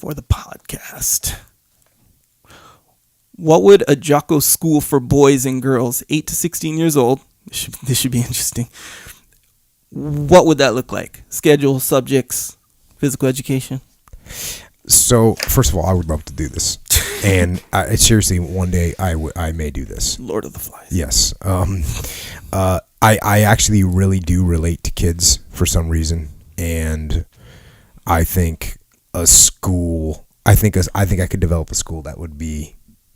for the podcast. What would a JOCKO school for boys and girls 8 to 16 years old, this should be interesting, what would that look like? Schedule, subjects, physical education? So, first of all, I would love to do this. And seriously, one day I may do this. Lord of the Flies. Yes. I actually really do relate to kids for some reason. And I think I could develop a school that would be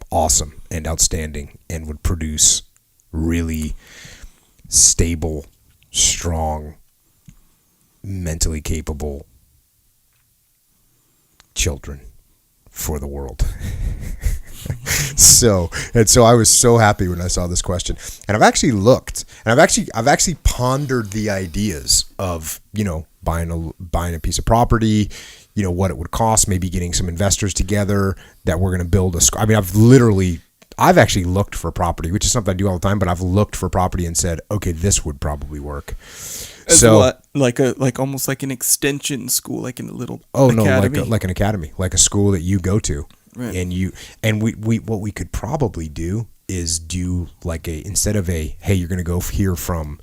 awesome and outstanding and would produce really stable, strong, mentally capable children for the world. So I was so happy when I saw this question, and I've actually looked, and I've actually pondered the ideas of, buying a piece of property, what it would cost, maybe getting some investors together that we're going to build a school. I mean, I've actually looked for property, which is something I do all the time, but I've looked for property and said, okay, this would probably work. What? Like almost like an extension school, like in a little academy? Like an academy, like a school that you go to. Right. And we what we could probably do is do like instead of hey, you're going to go here from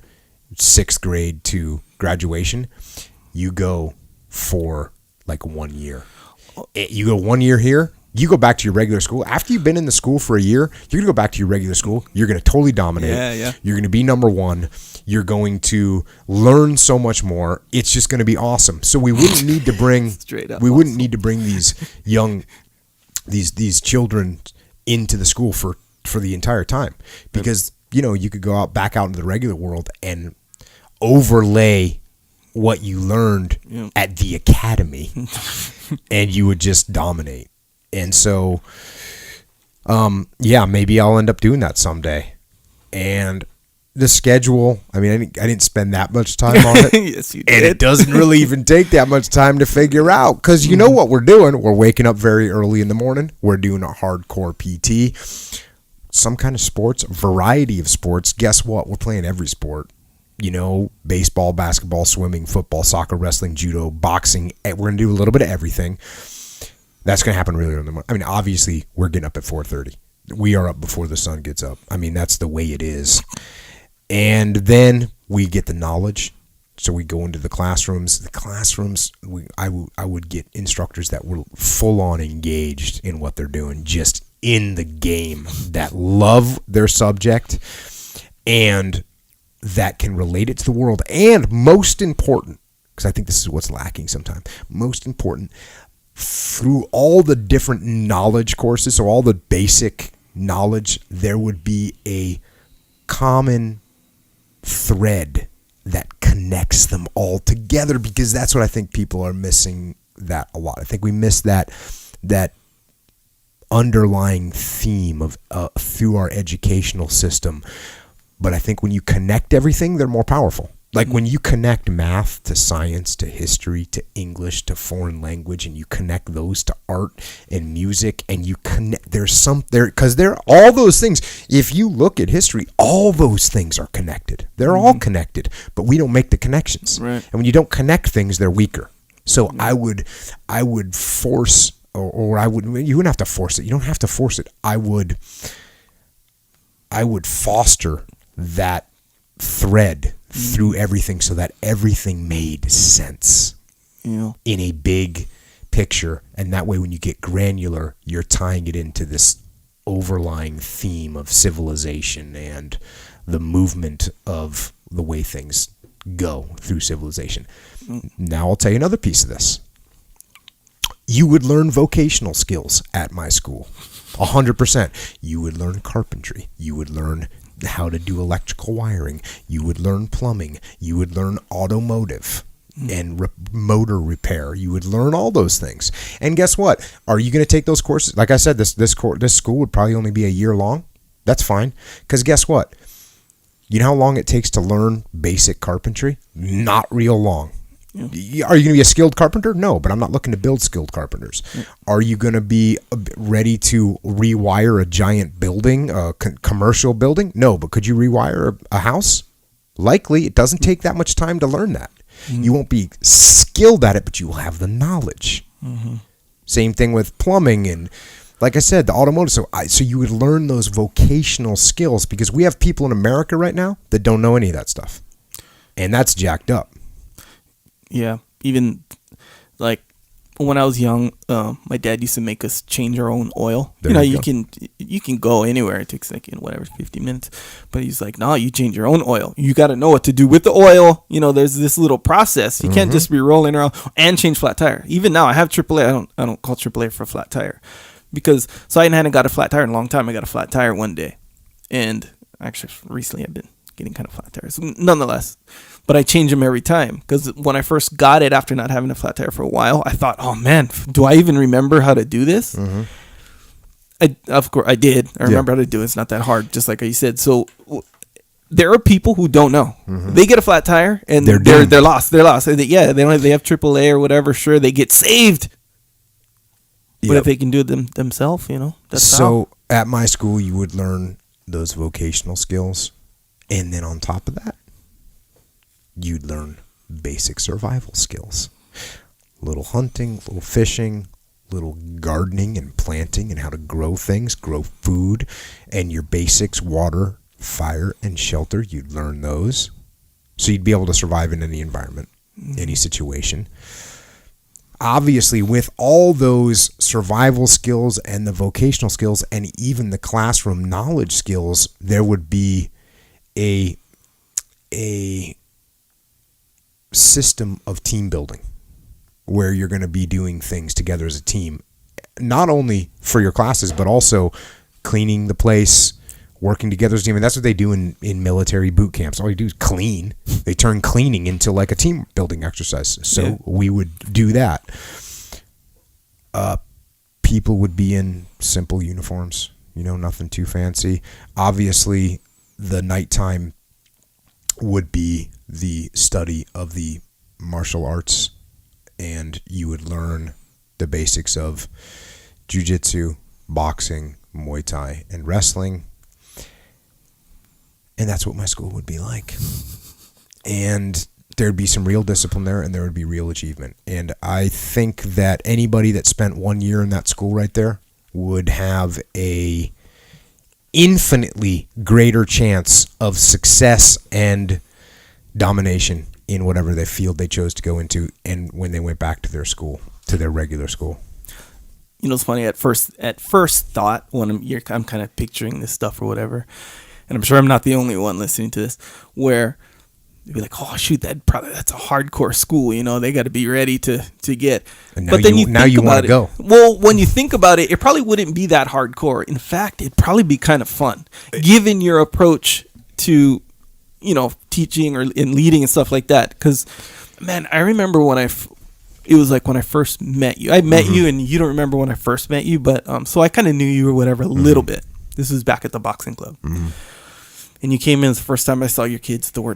6th grade to graduation, you go for like 1 year. You go 1 year here, you go back to your regular school. After you've been in the school for a year, you're going to go back to your regular school. You're going to totally dominate. Yeah. You're going to be number one. You're going to learn so much more. It's just going to be awesome. So we wouldn't need to bring need to bring these children into the school for the entire time, because you could go back out into the regular world and overlay what you learned at the academy and you would just dominate. And so maybe I'll end up doing that someday. And the schedule, I mean, I didn't spend that much time on it. Yes, you did. And it doesn't really even take that much time to figure out, because you know what we're doing. We're waking up very early in the morning. We're doing a hardcore PT, some kind of sports, variety of sports. Guess what? We're playing every sport. Baseball, basketball, swimming, football, soccer, wrestling, judo, boxing. We're going to do a little bit of everything. That's going to happen really early in the morning. I mean, obviously, we're getting up at 4:30. We are up before the sun gets up. I mean, that's the way it is. And then we get the knowledge. So we go into the classrooms. I would get instructors that were full on engaged in what they're doing, just in the game, that love their subject and that can relate it to the world. And most important, because I think this is what's lacking sometimes, most important, through all the different knowledge courses, so all the basic knowledge, there would be a common thread that connects them all together, because that's what I think people are missing that a lot. I think we miss that underlying theme of through our educational system. But I think when you connect everything, they're more powerful. Like when you connect math to science, to history, to English, to foreign language, and you connect those to art and music, and you connect, because they're all those things. If you look at history, all those things are connected. They're all connected, but we don't make the connections. Right. And when you don't connect things, they're weaker. So I would force, or I would, you wouldn't have to force it. You don't have to force it. I would foster that thread through everything, so that everything made sense in a big picture. And that way, when you get granular, you're tying it into this overlying theme of civilization and the movement of the way things go through civilization. Now I'll tell you another piece of this. You would learn vocational skills at my school, 100%. You would learn carpentry. You would learn how to do electrical wiring. You would learn plumbing. You would learn automotive and motor repair. You would learn all those things. And guess what? Are you going to take those courses? Like I said, this school would probably only be a year long. That's fine. Because guess what? You know how long it takes to learn basic carpentry? Not real long. Yeah. Are you going to be a skilled carpenter? No, but I'm not looking to build skilled carpenters. Yeah. Are you going to be ready to rewire a giant building, a commercial building? No, but could you rewire a house? Likely. It doesn't take that much time to learn that. Mm-hmm. You won't be skilled at it, but you will have the knowledge. Mm-hmm. Same thing with plumbing and, like I said, the automotive. So you would learn those vocational skills, because we have people in America right now that don't know any of that stuff, and that's jacked up. Yeah, even like when I was young, my dad used to make us change our own oil. You can go anywhere. It takes like 15 minutes, but he's like, no, you change your own oil. You got to know what to do with the oil. There's this little process. You can't just be rolling around and change flat tire. Even now, I have AAA. I don't call AAA for a flat tire, because I hadn't got a flat tire in a long time. I got a flat tire one day, and actually recently I've been getting kind of flat tires, nonetheless. But I change them every time, because when I first got it after not having a flat tire for a while, I thought, oh man, do I even remember how to do this? Of course I did. I remember how to do it. It's not that hard, just like you said. So there are people who don't know. They get a flat tire and they're lost. They have AAA or whatever. Sure, they get saved. But if they can do it themselves, that's so how. At my school, you would learn those vocational skills, and then on top of that, you'd learn basic survival skills. Little hunting, little fishing, little gardening and planting, and how to grow things, grow food, and your basics, water, fire, and shelter. You'd learn those. So you'd be able to survive in any environment, any situation. Obviously, with all those survival skills and the vocational skills and even the classroom knowledge skills, there would be a system of team building where you're going to be doing things together as a team, not only for your classes, but also cleaning the place, working together as a team. And that's what they do in military boot camps. All you do is clean. They turn cleaning into like a team building exercise. So we would do that. People would be in simple uniforms, nothing too fancy. Obviously, the nighttime would be the study of the martial arts, and you would learn the basics of jiu-jitsu, boxing, Muay Thai, and wrestling. And that's what my school would be like. And there'd be some real discipline there, and there would be real achievement. And I think that anybody that spent 1 year in that school right there would have a infinitely greater chance of success and domination in whatever the field they chose to go into, and when they went back to their school, to their regular school. It's funny, at first thought, when I'm kind of picturing this stuff or whatever, and I'm sure I'm not the only one listening to this, where they'd be like, oh shoot, that's a hardcore school, they got to be ready to get. And but then you want to go. Well, when you think about it, it probably wouldn't be that hardcore. In fact, it'd probably be kind of fun, given your approach to teaching or in leading and stuff like that. Because man, I remember when it was like when I first met you. I met you, and you don't remember when I first met you, but so I kind of knew you or whatever a little bit. This was back at the boxing club. And you came in, the first time I saw your kids, Thor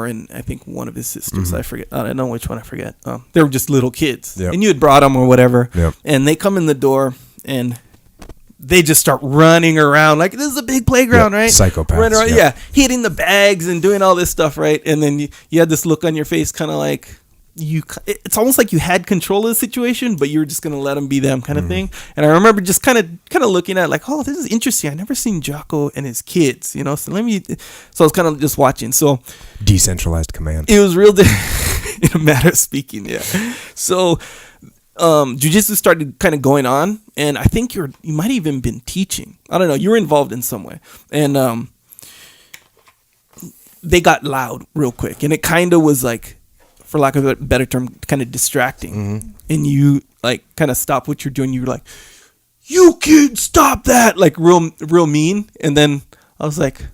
and I think one of his sisters. I forget. I don't know which one. I forget. They were just little kids. And you had brought them or whatever. And they come in the door, and they just start running around like this is a big playground, right? Psychopaths. Running around, hitting the bags and doing all this stuff, right? And then you had this look on your face, kind of like it's almost like you had control of the situation, but you were just gonna let them be them, kind of thing. And I remember just kind of looking at it like, oh, this is interesting. I never seen JOCKO and his kids, So I was kind of just watching. So decentralized command. It was real, in a matter of speaking, So jiu-jitsu started kind of going on, and I think you might have even been teaching. I don't know. You were involved in some way, and they got loud real quick, and it kind of was like, for lack of a better term, kind of distracting. And you like kind of stop what you're doing. You were like, "You can't stop that!" Like real mean. And then I was like,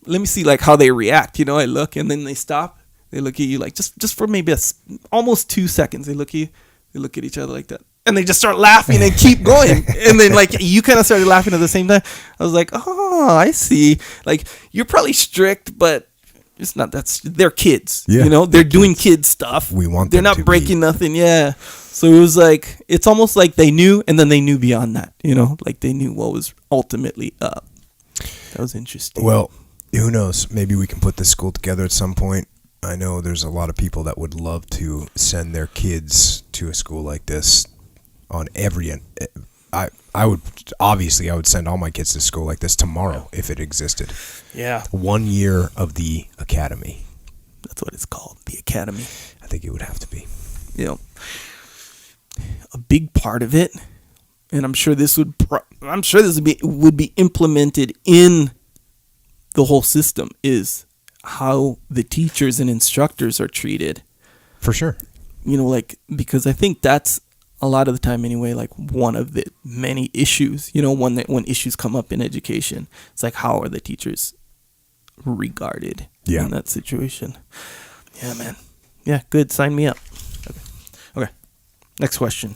"Let me see like how they react." I look, and then they stop. They look at you like just for maybe almost 2 seconds. They look at you. They look at each other like that, and they just start laughing and keep going. And then like you kind of started laughing at the same time. I was like, "Oh, I see. Like you're probably strict, but." It's not. They're kids. They're doing kid stuff. We want. They're not breaking nothing. So it was like it's almost like they knew, and then they knew beyond that. Like they knew what was ultimately up. That was interesting. Well, who knows? Maybe we can put this school together at some point. I know there's a lot of people that would love to send their kids to a school like this. on every end. I would send all my kids to school like this tomorrow if it existed. Yeah. 1 year of the academy. That's what it's called, the academy. I think it would have to be. You know, a big part of it, and I'm sure this would be implemented in the whole system, is how the teachers and instructors are treated. For sure. You know, like, because I think that's a lot of the time anyway, like one of the many issues, you know, when issues come up in education, it's like, how are the teachers regarded in that situation? Yeah, man. Yeah, good. Sign me up. Okay. Next question.